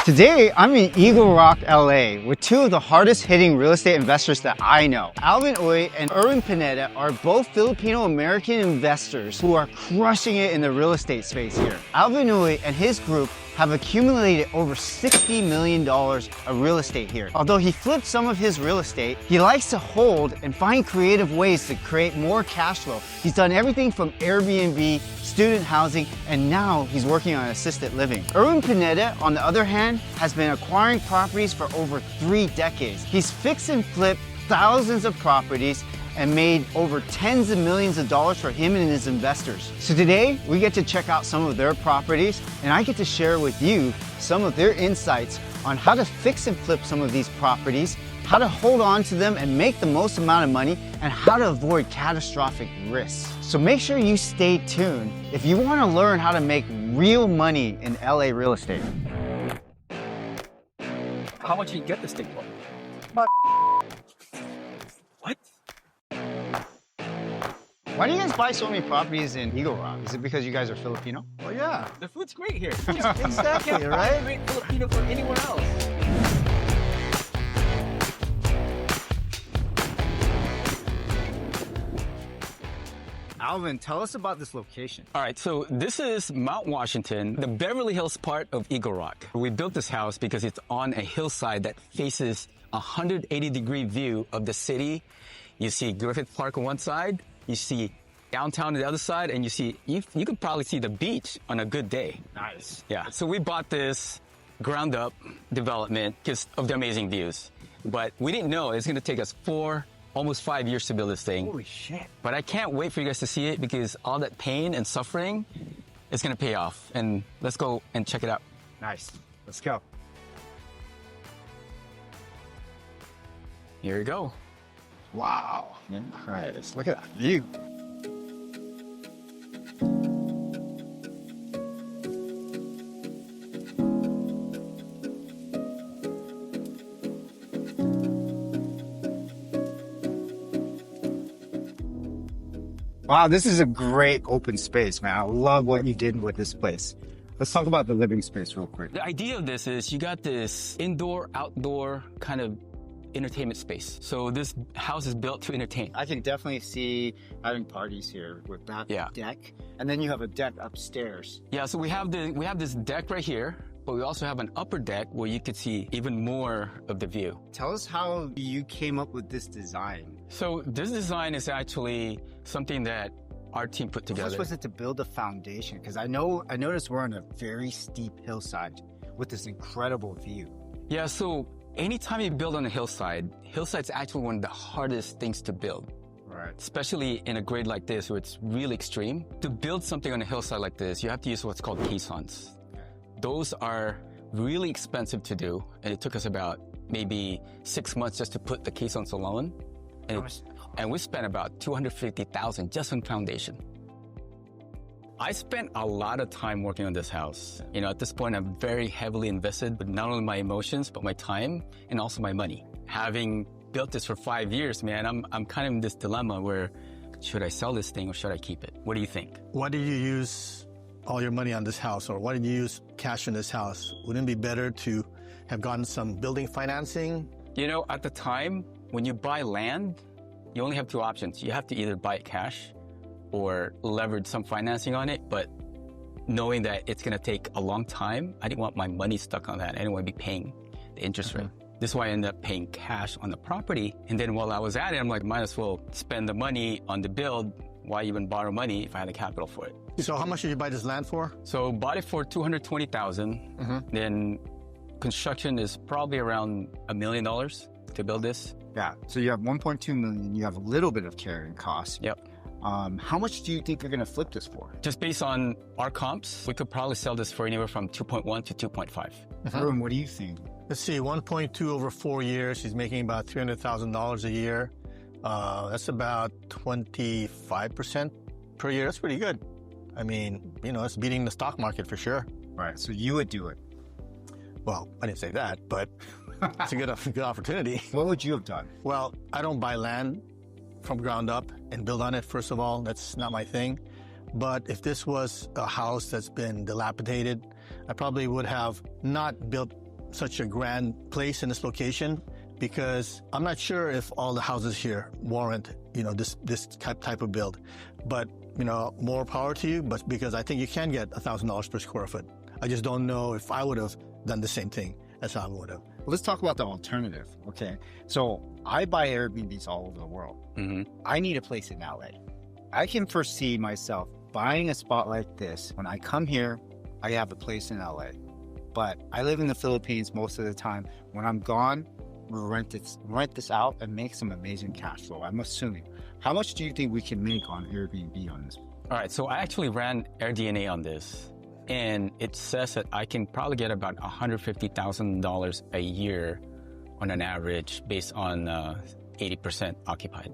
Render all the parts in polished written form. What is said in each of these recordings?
Today, I'm in Eagle Rock, LA with two of the hardest hitting real estate investors that I know. Alvin and Erwin Pineda are both Filipino-American investors who are crushing it in the real estate space here. Alvin and his group have accumulated over $60 million of real estate here. Although he flipped some of his real estate, he likes to hold and find creative ways to create more cash flow. He's done everything from Airbnb, student housing, and now he's working on assisted living. Erwin Pineda, on the other hand, has been acquiring properties for over 3 decades. He's fixed and flipped thousands of properties and made over tens of millions of dollars for him and his investors. So today, we get to check out some of their properties, and I get to share with you some of their insights on how to fix and flip some of these properties, how to hold on to them and make the most amount of money, and how to avoid catastrophic risks. So make sure you stay tuned if you want to learn how to make real money in LA real estate. How much did you get this thing for? What? Why do you guys buy so many properties in Eagle Rock? Is it because you guys are Filipino? Oh yeah, the food's great here. Exactly, right? Great Filipino for anywhere else. Alvin, tell us about this location. All right, so this is Mount Washington, the Beverly Hills part of Eagle Rock. We built this house because it's on a hillside that faces a 180-degree view of the city. You see Griffith Park on one side, you see downtown on the other side, and you could probably see the beach on a good day. Nice. Yeah, so we bought this ground up development because of the amazing views. But we didn't know it's gonna take us almost 5 years to build this thing. Holy shit. But I can't wait for you guys to see it because all that pain and suffering is gonna pay off. And let's go and check it out. Nice. Let's go. Here we go. Wow. All right, let's look at that view. Wow, this is a great open space, man. I love what you did with this place. Let's talk about the living space real quick. The idea of this is you got this indoor, outdoor kind of entertainment space. So this house is built to entertain. I can definitely see having parties here with that deck. And then you have a deck upstairs. Yeah, so we have this deck right here, but we also have an upper deck where you could see even more of the view. Tell us how you came up with this design. So this design is actually something that our team put together. How was it to build a foundation? Because I noticed we're on a very steep hillside with this incredible view. Yeah, so anytime you build on a hillside's actually one of the hardest things to build. Right. Especially in a grade like this where it's really extreme. To build something on a hillside like this, you have to use what's called caissons. Those are really expensive to do, and it took us about maybe 6 months just to put the caissons alone. And we spent about $250,000 just on foundation. I spent a lot of time working on this house. You know, at this point, I'm very heavily invested, but not only my emotions, but my time and also my money. Having built this for 5 years, man, I'm kind of in this dilemma where should I sell this thing or should I keep it? What do you think? Why did you use all your money on this house, or why did you use cash in this house? Wouldn't it be better to have gotten some building financing? You know, at the time, when you buy land, you only have 2 options. You have to either buy it cash or leverage some financing on it, but knowing that it's gonna take a long time, I didn't want my money stuck on that. I didn't want to be paying the interest rate. This is why I ended up paying cash on the property. And then while I was at it, I'm like, might as well spend the money on the build. Why even borrow money if I had the capital for it? So how much did you buy this land for? So bought it for $220,000. Then construction is probably around $1 million to build this. Yeah, so you have 1.2 million, you have a little bit of carrying costs. Yep. How much do you think you're gonna flip this for? Just based on our comps, we could probably sell this for anywhere from 2.1 to 2.5. Erwin, what do you think? Let's see, 1.2 over 4 years, she's making about $300,000 a year. That's about 25% per year. That's pretty good. I mean, you know, it's beating the stock market for sure. Right, so you would do it. Well, I didn't say that, but it's a good opportunity. What would you have done? Well, I don't buy land from ground up and build on it, first of all. That's not my thing. But if this was a house that's been dilapidated, I probably would have not built such a grand place in this location because I'm not sure if all the houses here warrant, this type of build. But, more power to you, but because I think you can get $1,000 per square foot. I just don't know if I would have done the same thing as Alvin would have. Let's talk about the alternative. Okay. So I buy Airbnbs all over the world. I need a place in LA. I can foresee myself buying a spot like this. When I come here, I have a place in LA. But I live in the Philippines most of the time. When I'm gone, we'll rent this out and make some amazing cash flow, I'm assuming. How much do you think we can make on Airbnb on this? All right, so I actually ran AirDNA on this, and it says that I can probably get about $150,000 a year on an average based on 80% occupied.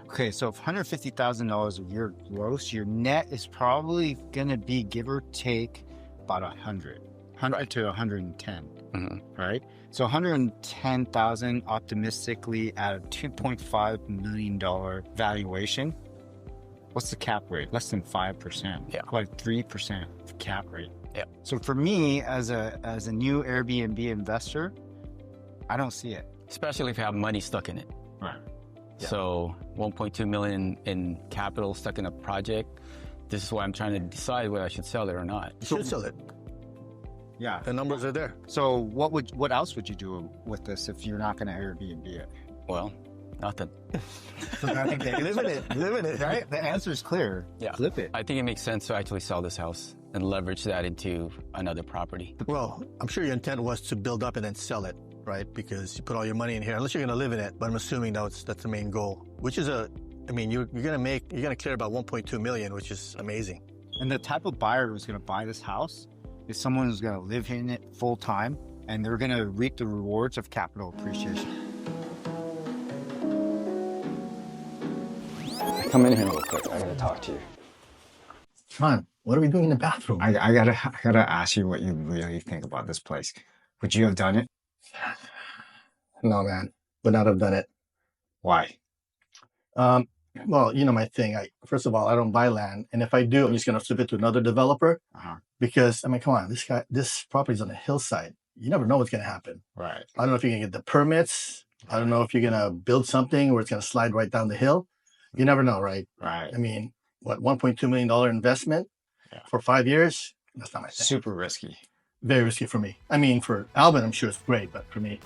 Okay, so if $150,000 a year gross, your net is probably gonna be, give or take, about 100 to 110, right? So 110,000 optimistically at a $2.5 million valuation. What's the cap rate? Less than 5%. Yeah. Like 3% cap rate. Yeah. So for me, as a new Airbnb investor, I don't see it. Especially if you have money stuck in it. Right. Yeah. So 1.2 million in capital stuck in a project. This is why I'm trying to decide whether I should sell it or not. You should sell it. Yeah. The numbers are there. So what else would you do with this if you're not going to Airbnb it? Well, nothing. Live in it, Right? The answer is clear. Yeah. Flip it. I think it makes sense to actually sell this house and leverage that into another property. Well, I'm sure your intent was to build up and then sell it, right? Because you put all your money in here, unless you're going to live in it. But I'm assuming that's the main goal, which is you're going to clear about 1.2 million, which is amazing. And the type of buyer who's going to buy this house is someone who's going to live in it full time, and they're going to reap the rewards of capital appreciation. Come in here real quick. I gotta talk to you. John, what are we doing in the bathroom? I gotta ask you what you really think about this place. Would you have done it? No, man, would not have done it. Why? Well, my thing. First of all, I don't buy land, and if I do, I'm just gonna flip it to another developer. Because come on, this property's on a hillside. You never know what's gonna happen. Right. I don't know if you're gonna get the permits. I don't know if you're gonna build something where it's gonna slide right down the hill. You never know, right? Right. I mean, what, $1.2 million investment for 5 years? That's not my thing. Super risky. Very risky for me. I mean, for Alvin, I'm sure it's great, but for me,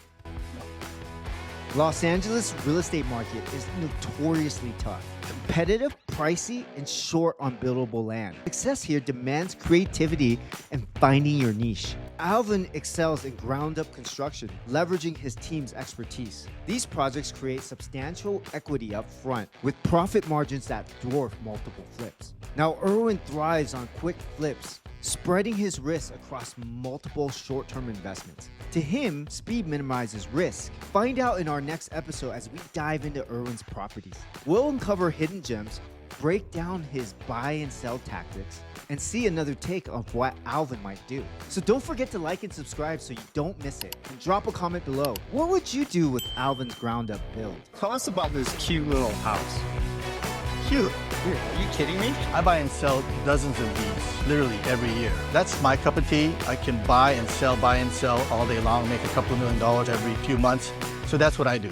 Los Angeles real estate market is notoriously tough, competitive, pricey, and short on buildable land. Success here demands creativity and finding your niche. Alvin excels in ground-up construction, leveraging his team's expertise. These projects create substantial equity up front with profit margins that dwarf multiple flips. Now, Erwin thrives on quick flips, spreading his risk across multiple short-term investments. To him, speed minimizes risk. Find out in our next episode as we dive into Erwin's properties. We'll uncover hidden gems, break down his buy and sell tactics, and see another take of what Alvin might do. So don't forget to like and subscribe so you don't miss it. And drop a comment below. What would you do with Alvin's ground-up build? Tell us about this cute little house. cute. Dude, are you kidding me? I buy and sell dozens of these literally every year. That's my cup of tea. I can buy and sell all day long, make a couple of $1 million every few months. So that's what I do.